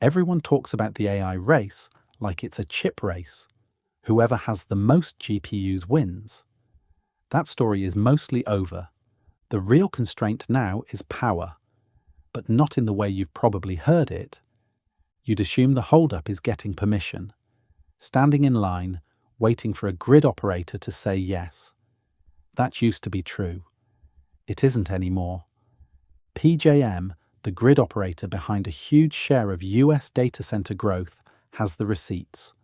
Everyone talks about the AI race like it's a chip race. Whoever has the most GPUs wins. That story is mostly over. The real constraint now is power, but not in the way you've probably heard it. You'd assume the holdup is getting permission, standing in line, waiting for a grid operator to say yes. That used to be true. It isn't anymore. PJM, the grid operator behind a huge share of US data center growth, has the receipts.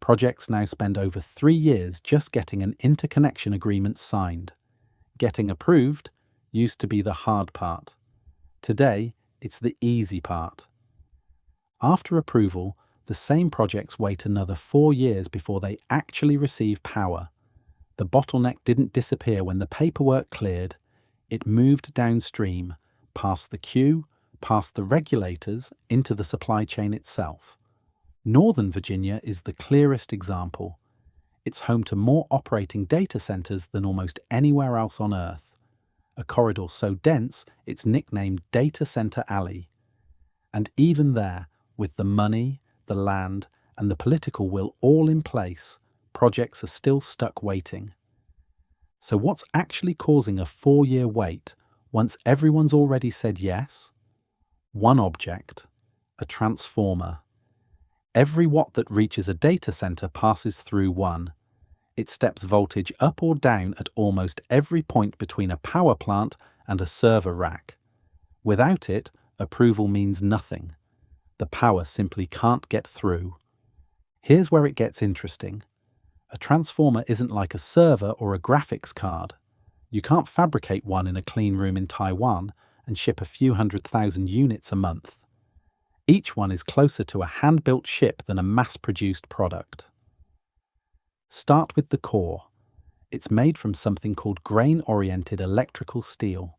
Projects now spend over 3 years just getting an interconnection agreement signed. Getting approved used to be the hard part. Today, it's the easy part. After approval, the same projects wait another 4 years before they actually receive power. The bottleneck didn't disappear when the paperwork cleared. It moved downstream, past the queue, past the regulators, into the supply chain itself. Northern Virginia is the clearest example. It's home to more operating data centers than almost anywhere else on Earth. A corridor so dense, it's nicknamed Data Center Alley. And even there, with the money, the land, and the political will all in place, projects are still stuck waiting. So what's actually causing a 4-year wait once everyone's already said yes? One object, a transformer. Every watt that reaches a data center passes through one. It steps voltage up or down at almost every point between a power plant and a server rack. Without it, approval means nothing. The power simply can't get through. Here's where it gets interesting. A transformer isn't like a server or a graphics card. You can't fabricate one in a clean room in Taiwan and ship a few 100,000 units a month. Each one is closer to a hand-built ship than a mass-produced product. Start with the core. It's made from something called grain-oriented electrical steel,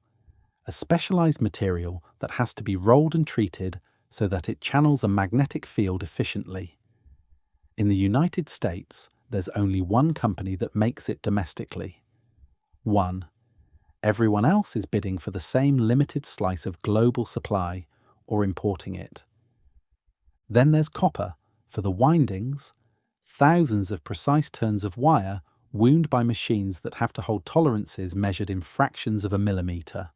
a specialized material that has to be rolled and treated so that it channels a magnetic field efficiently. In the United States, there's only one company that makes it domestically. One. Everyone else is bidding for the same limited slice of global supply or importing it. Then there's copper for the windings, thousands of precise turns of wire wound by machines that have to hold tolerances measured in fractions of a millimeter.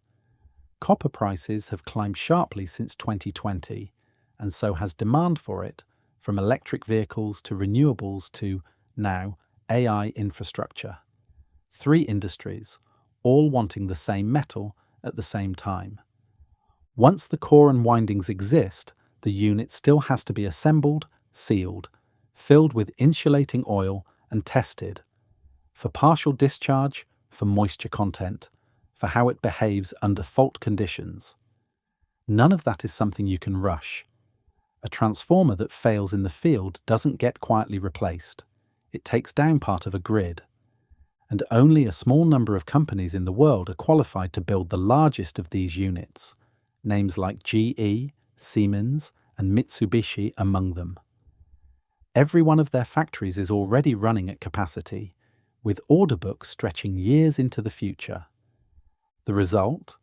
Copper prices have climbed sharply since 2020, and so has demand for it, from electric vehicles to renewables to, now, AI infrastructure. 3 industries, all wanting the same metal at the same time. Once the core and windings exist, the unit still has to be assembled, sealed, filled with insulating oil and tested. For partial discharge, for moisture content, for how it behaves under fault conditions. None of that is something you can rush. A transformer that fails in the field doesn't get quietly replaced. It takes down part of a grid. And only a small number of companies in the world are qualified to build the largest of these units, names like GE, Siemens, and Mitsubishi among them. Every one of their factories is already running at capacity, with order books stretching years into the future. The result?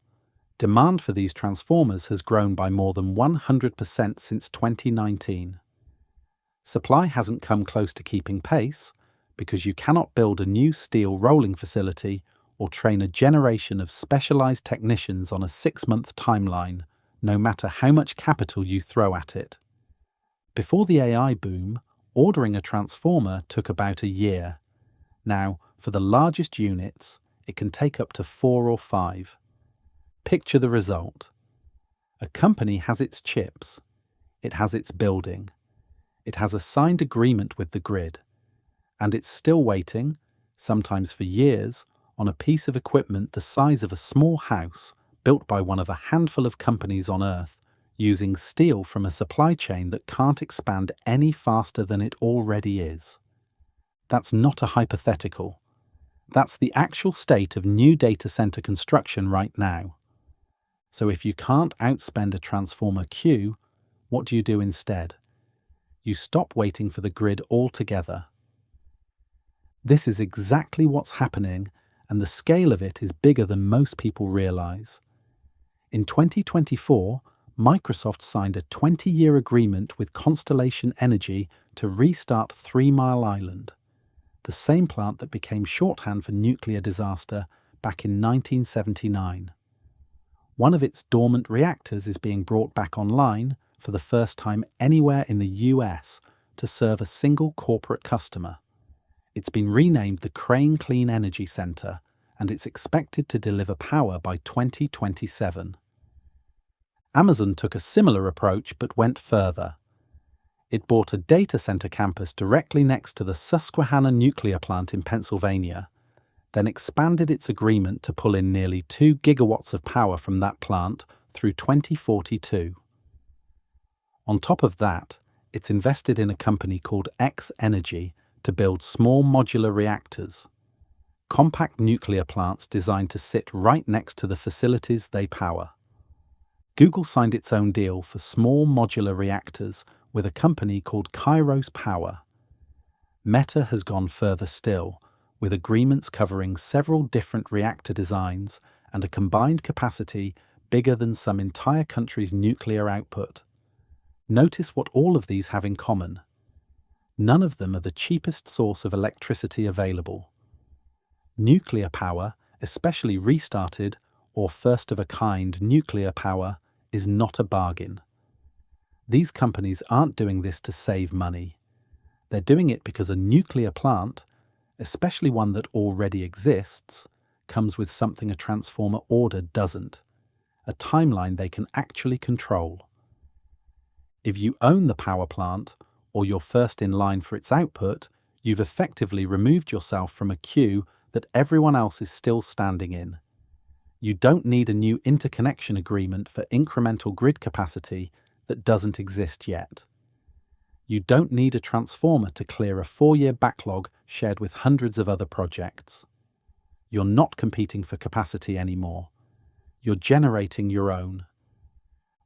Demand for these transformers has grown by more than 100% since 2019. Supply hasn't come close to keeping pace because you cannot build a new steel rolling facility or train a generation of specialized technicians on a 6-month timeline, no matter how much capital you throw at it. Before the AI boom, ordering a transformer took about a year. Now, for the largest units, it can take up to 4 or 5. Picture the result. A company has its chips. It has its building. It has a signed agreement with the grid. And it's still waiting, sometimes for years, on a piece of equipment the size of a small house built by one of a handful of companies on Earth, using steel from a supply chain that can't expand any faster than it already is. That's not a hypothetical. That's the actual state of new data center construction right now. So if you can't outspend a transformer queue, what do you do instead? You stop waiting for the grid altogether. This is exactly what's happening, and the scale of it is bigger than most people realize. In 2024, Microsoft signed a 20-year agreement with Constellation Energy to restart 3 Mile Island, the same plant that became shorthand for nuclear disaster back in 1979. One of its dormant reactors is being brought back online for the first time anywhere in the US to serve a single corporate customer. It's been renamed the Crane Clean Energy Center, and it's expected to deliver power by 2027. Amazon took a similar approach but went further. It bought a data center campus directly next to the Susquehanna nuclear plant in Pennsylvania, then expanded its agreement to pull in nearly 2 gigawatts of power from that plant through 2042. On top of that, it's invested in a company called X Energy to build small modular reactors, compact nuclear plants designed to sit right next to the facilities they power. Google signed its own deal for small modular reactors with a company called Kairos Power. Meta has gone further still, with agreements covering several different reactor designs and a combined capacity bigger than some entire country's nuclear output. Notice what all of these have in common. None of them are the cheapest source of electricity available. Nuclear power, especially restarted or first-of-a-kind nuclear power, is not a bargain. These companies aren't doing this to save money. They're doing it because a nuclear plant, especially one that already exists, comes with something a transformer order doesn't: a timeline they can actually control. If you own the power plant, or you're first in line for its output, you've effectively removed yourself from a queue that everyone else is still standing in. You don't need a new interconnection agreement for incremental grid capacity that doesn't exist yet. You don't need a transformer to clear a 4-year backlog shared with hundreds of other projects. You're not competing for capacity anymore. You're generating your own.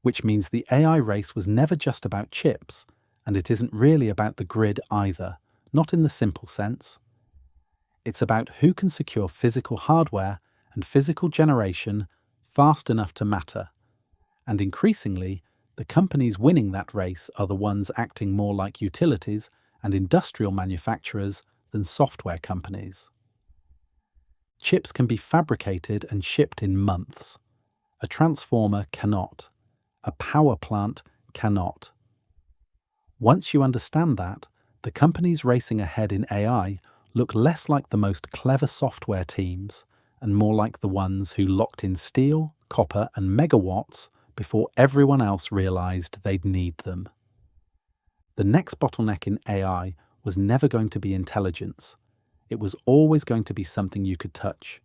Which means the AI race was never just about chips, and it isn't really about the grid either, not in the simple sense. It's about who can secure physical hardware and physical generation fast enough to matter. And increasingly, the companies winning that race are the ones acting more like utilities and industrial manufacturers than software companies. Chips can be fabricated and shipped in months. A transformer cannot. A power plant cannot. Once you understand that, the companies racing ahead in AI look less like the most clever software teams and more like the ones who locked in steel, copper, and megawatts before everyone else realized they'd need them. The next bottleneck in AI was never going to be intelligence. It was always going to be something you could touch,